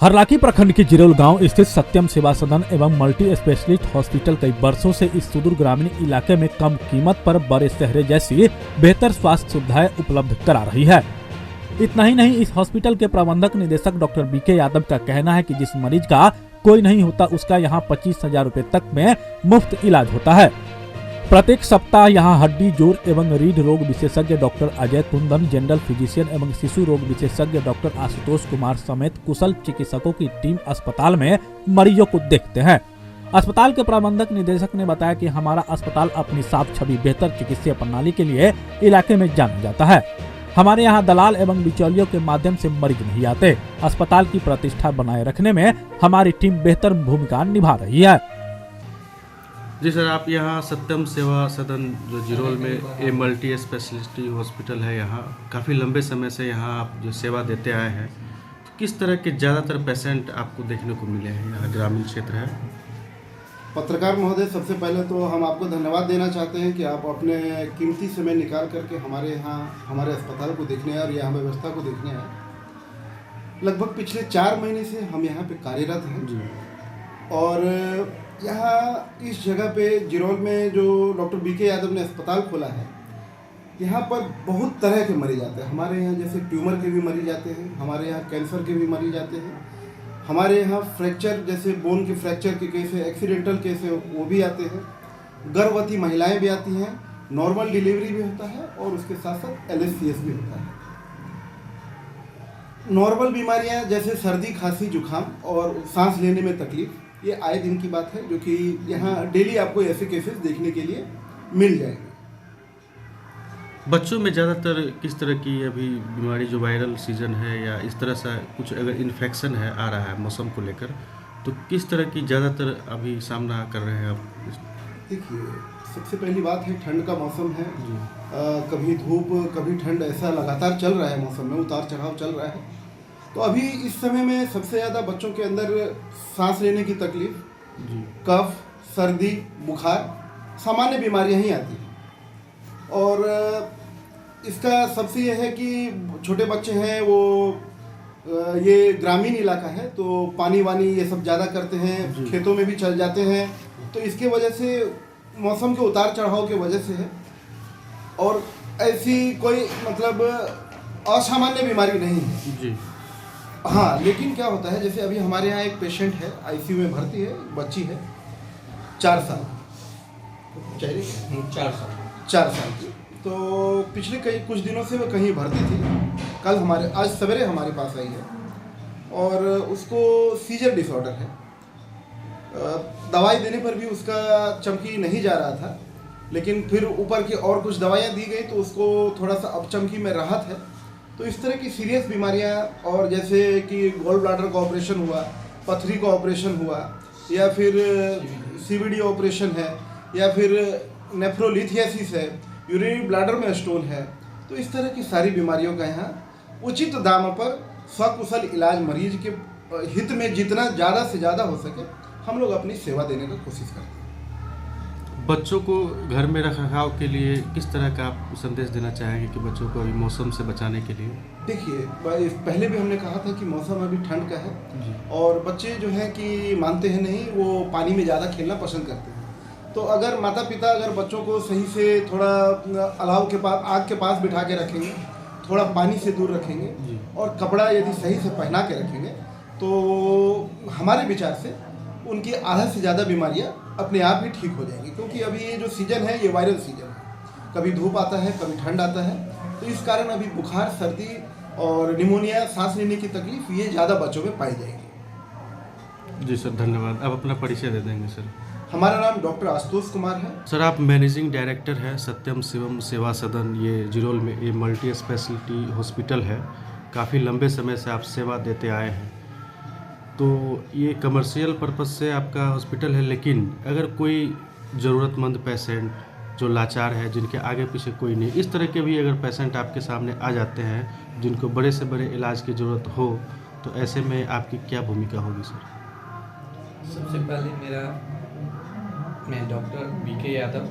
हरलाखी प्रखंड के जिरोल गांव स्थित सत्यम सेवा सदन एवं मल्टी स्पेशलिस्ट हॉस्पिटल कई वर्षों से इस सुदूर ग्रामीण इलाके में कम कीमत पर बड़े शहरों जैसी बेहतर स्वास्थ्य सुविधाएं उपलब्ध करा रही है। इतना ही नहीं, इस हॉस्पिटल के प्रबंधक निदेशक डॉक्टर बीके यादव का कहना है कि जिस मरीज का कोई नहीं होता उसका यहाँ 25,000 रूपए तक में मुफ्त इलाज होता है। प्रत्येक सप्ताह यहाँ हड्डी, जोड़ एवं रीढ़ रोग विशेषज्ञ doctor Ajay Kundan, general physician एवं शिशु रोग विशेषज्ञ डॉक्टर आशुतोष कुमार समेत कुशल चिकित्सकों की टीम अस्पताल में मरीजों को देखते हैं। अस्पताल के प्रबंधक निदेशक ने बताया कि हमारा अस्पताल अपनी साफ छवि, बेहतर चिकित्सीय प्रणाली के लिए इलाके में जाना जाता है। हमारे यहाँ दलाल एवं बिचौलियों के माध्यम से मरीज नहीं आते। अस्पताल की प्रतिष्ठा बनाए रखने में हमारी टीम बेहतर भूमिका निभा रही है। जी सर, आप यहाँ सत्यम सेवा सदन जो जिरोल में ए मल्टी स्पेशलिटी हॉस्पिटल है, यहाँ काफ़ी लंबे समय से यहाँ आप जो सेवा देते आए हैं, तो किस तरह के ज़्यादातर पेशेंट आपको देखने को मिले हैं? यहाँ ग्रामीण क्षेत्र है। पत्रकार महोदय, सबसे पहले तो हम आपको धन्यवाद देना चाहते हैं कि आप अपने कीमती समय निकाल करके हमारे यहाँ हमारे अस्पताल को देखने आए और यहाँ व्यवस्था को देखने आए। लगभग पिछले 4 महीने से हम यहाँ पे कार्यरत हैं जी। और यहाँ इस जगह पे जिरोल में जो डॉक्टर बीके यादव ने अस्पताल खोला है, यहाँ पर बहुत तरह के मरीज आते हैं। हमारे यहाँ जैसे ट्यूमर के भी मरीज आते हैं, हमारे यहाँ कैंसर के भी मरीज आते हैं, हमारे यहाँ फ्रैक्चर जैसे बोन के फ्रैक्चर के केस है, एक्सीडेंटल केस है, वो भी आते हैं। गर्भवती महिलाएं भी आती हैं, नॉर्मल डिलीवरी भी होता है और उसके साथ साथ LSCS भी होता है। नॉर्मल बीमारियां जैसे सर्दी, खांसी, जुखाम और सांस लेने में तकलीफ, ये आए दिन की बात है, जो कि यहाँ डेली आपको ऐसे केसेस देखने के लिए मिल जाएंगे। बच्चों में ज़्यादातर किस तरह की अभी बीमारी, जो वायरल सीजन है या इस तरह सा कुछ अगर इन्फेक्शन है आ रहा है मौसम को लेकर, तो किस तरह की ज़्यादातर अभी सामना कर रहे हैं आप? देखिए, सबसे पहली बात है ठंड का मौसम है। कभी धूप कभी ठंड, ऐसा लगातार चल रहा है, मौसम में उतार चढ़ाव चल रहा है। तो अभी इस समय में सबसे ज़्यादा बच्चों के अंदर सांस लेने की तकलीफ, कफ, सर्दी, बुखार, सामान्य बीमारियां ही आती हैं। और इसका सबसे यह है कि छोटे बच्चे हैं, वो ये ग्रामीण इलाका है तो पानी वानी ये सब ज़्यादा करते हैं, खेतों में भी चल जाते हैं, तो इसके वजह से मौसम के उतार चढ़ाव के वजह से है। और ऐसी कोई मतलब असामान्य बीमारी नहीं है जी। हाँ, लेकिन क्या होता है, जैसे अभी हमारे यहाँ एक पेशेंट है, ICU में भर्ती है, बच्ची है 4 साल 4 साल की। तो पिछले कुछ दिनों से वो कहीं भर्ती थी। आज सवेरे हमारे पास आई है और उसको सीजर डिसऑर्डर है। दवाई देने पर भी उसका चमकी नहीं जा रहा था, लेकिन फिर ऊपर की और कुछ दवाइयाँ दी गई तो उसको थोड़ा सा अब चमकी में राहत है। तो इस तरह की सीरियस बीमारियां, और जैसे कि गोल ब्लाडर का ऑपरेशन हुआ, पथरी का ऑपरेशन हुआ, या फिर CVD ऑपरेशन है, या फिर नेफ्रोलिथियासिस है, यूरिनरी ब्लाडर में स्टोन है, तो इस तरह की सारी बीमारियों का यहाँ उचित दाम पर सकुशल इलाज मरीज के हित में जितना ज़्यादा से ज़्यादा हो सके हम लोग अपनी सेवा देने की कोशिश करते हैं। बच्चों को घर में रखरखाव के लिए किस तरह का आप संदेश देना चाहेंगे कि बच्चों को अभी मौसम से बचाने के लिए? देखिए, पहले भी हमने कहा था कि मौसम अभी ठंड का है और बच्चे जो हैं कि मानते हैं नहीं, वो पानी में ज़्यादा खेलना पसंद करते हैं। तो अगर माता पिता अगर बच्चों को सही से थोड़ा अलाव के पास, आग के पास बिठा के रखेंगे, थोड़ा पानी से दूर रखेंगे और कपड़ा यदि सही से पहना के रखेंगे, तो हमारे विचार से उनकी आधा से ज़्यादा बीमारियां अपने आप ही ठीक हो जाएंगी। क्योंकि अभी ये जो सीजन है, ये वायरल सीजन है, कभी धूप आता है, कभी ठंड आता है, तो इस कारण अभी बुखार, सर्दी और निमोनिया, सांस लेने की तकलीफ, ये ज़्यादा बच्चों में पाई जाएगी। जी सर, धन्यवाद। आप अपना परिचय दे देंगे सर? हमारा नाम डॉक्टर आशुतोष कुमार है। सर, आप मैनेजिंग डायरेक्टर हैं सत्यम शिवम सेवा सदन, ये जिरोल में ये मल्टी स्पेशलिटी हॉस्पिटल है। काफ़ी लंबे समय से आप सेवा देते आए हैं, तो ये कमर्शियल पर्पस से आपका हॉस्पिटल है, लेकिन अगर कोई ज़रूरतमंद पेशेंट जो लाचार है, जिनके आगे पीछे कोई नहीं, इस तरह के भी अगर पेशेंट आपके सामने आ जाते हैं जिनको बड़े से बड़े इलाज की ज़रूरत हो, तो ऐसे में आपकी क्या भूमिका होगी सर? सबसे पहले मैं डॉक्टर बीके यादव,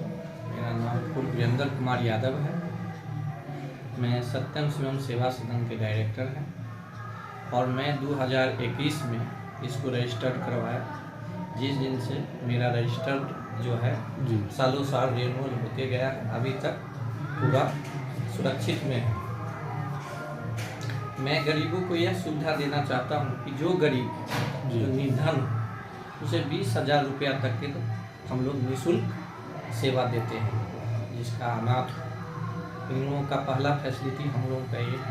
मेरा नाम वीरेंद्र कुमार यादव है। मैं सत्यम शिवम सेवा सदन के डायरेक्टर हैं। और मैं 2021 में इसको रजिस्टर्ड करवाया। जिस दिन से मेरा रजिस्टर्ड जो है जी सालों साल रिन्यूअल होते गया, अभी तक पूरा सुरक्षित में है। मैं गरीबों को यह सुविधा देना चाहता हूँ कि जो गरीब जी। जो निर्धन उसे 20,000 रुपया तक के तो हम लोग निःशुल्क सेवा देते हैं। जिसका अनाथ, इन लोगों का पहला फैसिलिटी हम लोगों का ये है।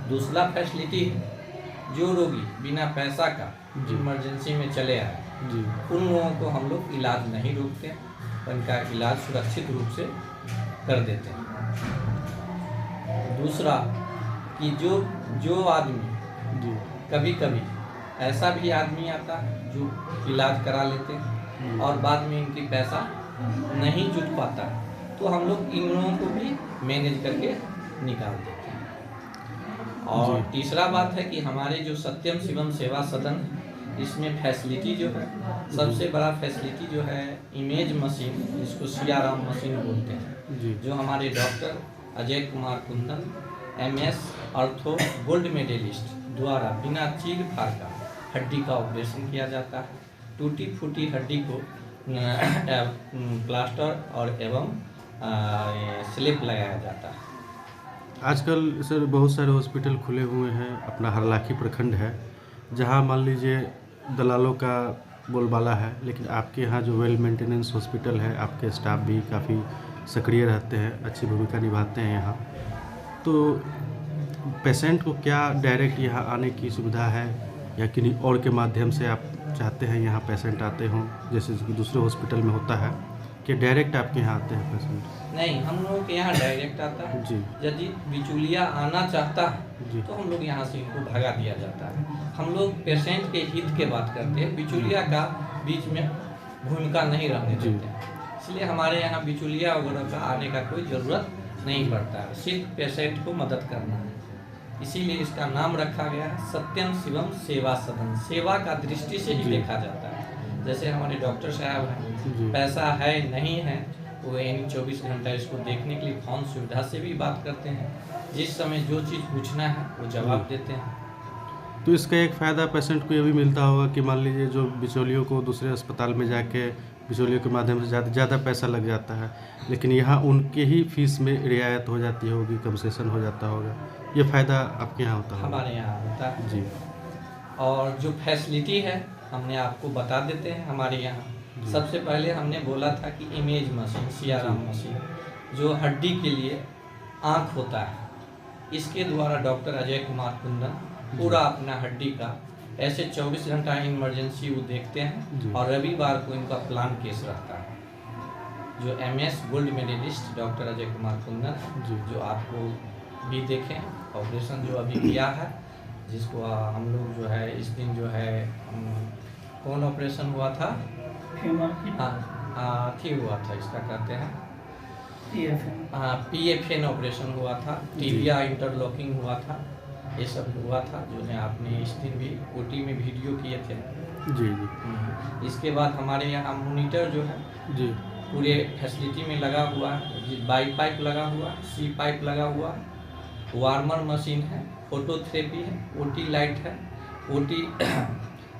दूसरा फैसिलिटी है जो रोगी बिना पैसा का जी। इमरजेंसी में चले आए, जी उन लोगों को हम लोग इलाज नहीं रोकते, उनका इलाज सुरक्षित रूप से कर देते हैं। दूसरा कि जो आदमी जी कभी कभी ऐसा भी आदमी आता है जो इलाज करा लेते हैं और बाद में इनकी पैसा नहीं जुट पाता, तो हम लोग इन लोगों को भी मैनेज करके निकाल देते हैं। और जी। तीसरा बात है कि हमारे जो सत्यम शिवम सेवा सदन है, इसमें फैसिलिटी जो है, सबसे बड़ा फैसिलिटी जो है इमेज मशीन, जिसको सियाराम मशीन बोलते हैं, जी जो हमारे doctor Ajay Kumar Kundan MS ortho gold medallist द्वारा बिना चीर फाड़ का हड्डी का ऑपरेशन किया जाता है। टूटी फूटी हड्डी को प्लास्टर और एवं स्लिप लगाया जाता है। आजकल सर बहुत सारे हॉस्पिटल खुले हुए हैं। अपना हरलाखी प्रखंड है जहां मान लीजिए दलालों का बोलबाला है, लेकिन आपके यहाँ जो वेल मेंटेनेंस हॉस्पिटल है, आपके स्टाफ भी काफ़ी सक्रिय रहते हैं, अच्छी भूमिका निभाते हैं यहाँ। तो पेशेंट को क्या डायरेक्ट यहाँ आने की सुविधा है या किन्हीं और के माध्यम से आप चाहते हैं यहाँ पेशेंट आते हों, जैसे कि दूसरे हॉस्पिटल में होता है कि डायरेक्ट आपके यहाँ आते हैं पेशेंट? नहीं, हम लोगों के यहाँ डायरेक्ट आता है। जी यदि बिचौलिया आना चाहता जी। है तो हम लोग यहाँ से इनको भगा दिया जाता है। हम लोग पेशेंट के हित के बात करते हैं, बिचौलिया का बीच में भूमिका नहीं रहने जी। देते हैं। इसलिए हमारे यहाँ बिचौलिया वगैरह का आने का कोई ज़रूरत नहीं पड़ता है, सिर्फ पेशेंट को मदद करना है। इसीलिए इसका नाम रखा गया है सत्यम शिवम सेवा सदन। सेवा का दृष्टि से ही जी। देखा जाता है। जैसे हमारे डॉक्टर साहब जी। हैं, पैसा है नहीं है, वो यानी 24 घंटा इसको देखने के लिए फोन सुविधा से भी बात करते हैं। जिस समय जो चीज़ पूछना है वो जवाब देते हैं। तो इसका एक फ़ायदा पेशेंट को ये भी मिलता होगा कि मान लीजिए जो बिचौलियों को दूसरे अस्पताल में जाके बिचौलियों के माध्यम से ज़्यादा पैसा लग जाता है, लेकिन यहाँ उनके ही फीस में रियायत हो जाती होगी, कंसेशन हो जाता होगा। ये फ़ायदा आपके यहाँ होता होगा? हमारे यहाँ होता है। जी और जो फैसिलिटी है हमने आपको बता देते हैं हमारे यहाँ। सबसे पहले हमने बोला था कि इमेज मशीन, सियाराम मशीन, जो हड्डी के लिए आँख होता है, इसके द्वारा डॉक्टर अजय कुमार कुंदन पूरा अपना हड्डी का ऐसे 24 घंटा इमरजेंसी वो देखते जी। हैं और रविवार को इनका प्लान केस रहता है। जो MS gold medallist doctor Ajay Kumar Kundan, ji. जो आपको भी देखें, ऑपरेशन जो अभी किया है, जिसको हम लोग जो है इस दिन जो है कौन ऑपरेशन हुआ था? हाँ थी हुआ था, इसका कहते हैं PFN ऑपरेशन हुआ था, टीबिया इंटरलॉकिंग हुआ था, ये सब हुआ था, जो है आपने इस दिन भी OT में वीडियो किए थे। जी जी इसके बाद हमारे यहाँ मॉनिटर जो है जी पूरे फैसिलिटी में लगा हुआ है। बाई पाइप लगा हुआ, C पाइप लगा हुआ, वार्मर मशीन है, फोटोथेरेपी है, OT लाइट है, OT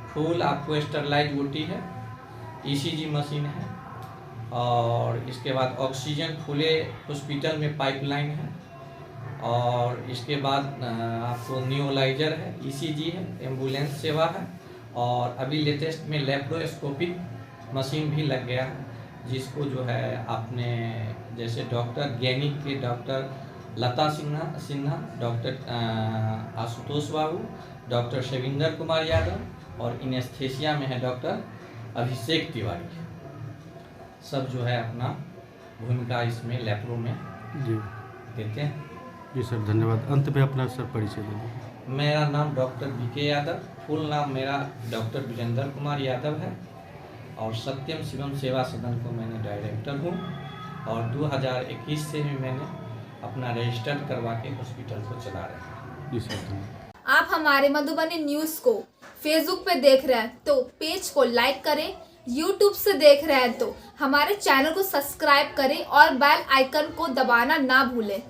फुल आपको स्टरलाइट OT है, ECG मशीन है, और इसके बाद ऑक्सीजन खुले हॉस्पिटल में पाइपलाइन है, और इसके बाद आपको न्यूलाइजर है, ECG है, एम्बुलेंस सेवा है, और अभी लेटेस्ट में लेप्रोस्कोपिक मशीन भी लग गया है, जिसको जो है आपने जैसे डॉक्टर गैनिक के डॉक्टर लता सिन्हा, डॉक्टर आशुतोष बाबू, डॉक्टर शविंदर कुमार यादव, और इनेस्थेसिया में है डॉक्टर अभिषेक तिवारी, सब जो है अपना भूमिका इसमें लेप्रो में जी देते हैं। जी सर, धन्यवाद। अंत में अपना सर परिचय दीजिए। मेरा नाम डॉक्टर BK यादव, फुल नाम मेरा डॉक्टर वीरेंद्र कुमार यादव है, और सत्यम शिवम सेवा सदन को मैंने डायरेक्टर हूँ, और 2021 से भी मैंने अपना रजिस्टर करवा के हॉस्पिटल को चला रहा हूँ। जी सर, धन्यवाद। आप हमारे मधुबनी न्यूज़ को फेसबुक पे देख रहे हैं तो पेज को लाइक करें, यूट्यूब से देख रहे हैं तो हमारे चैनल को सब्सक्राइब करें और बेल आइकन को दबाना ना भूलें।